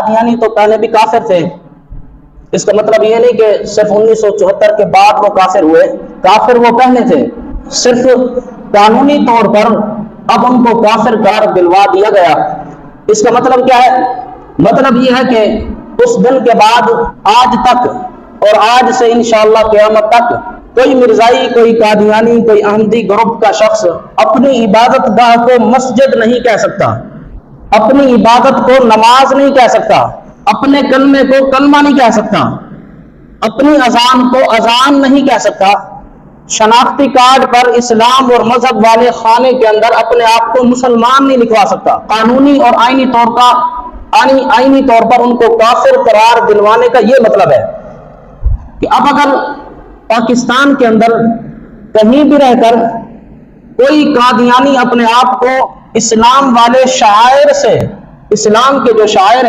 قادیانی تو پہلے بھی کافر تھے. اس کا مطلب یہ نہیں کہ صرف 1974 کے بعد وہ کافر ہوئے، کافر وہ پہلے تھے، صرف قانونی طور پر اب ان کو کافر قرار دلوا دیا گیا. اس کا مطلب کیا ہے؟ مطلب یہ ہے کہ اس دن کے بعد آج تک اور آج سے انشاءاللہ قیامت تک کوئی مرزائی، کوئی قادیانی، کوئی احمدی گروپ کا شخص اپنی عبادت گاہ کو مسجد نہیں کہہ سکتا، اپنی عبادت کو نماز نہیں کہہ سکتا، اپنے کلمے کو کلمہ نہیں کہہ سکتا، اپنی اذان کو اذان نہیں کہہ سکتا، شناختی کارڈ پر اسلام اور مذہب والے خانے کے اندر اپنے آپ کو مسلمان نہیں لکھوا سکتا. قانونی اور آئینی طور پر ان کو کافر قرار دلوانے کا یہ مطلب ہے کہ اب اگر پاکستان کے اندر کہیں بھی رہ کر کوئی قادیانی اپنے آپ کو اسلام والے شعائر سے، اسلام کے جو شعائر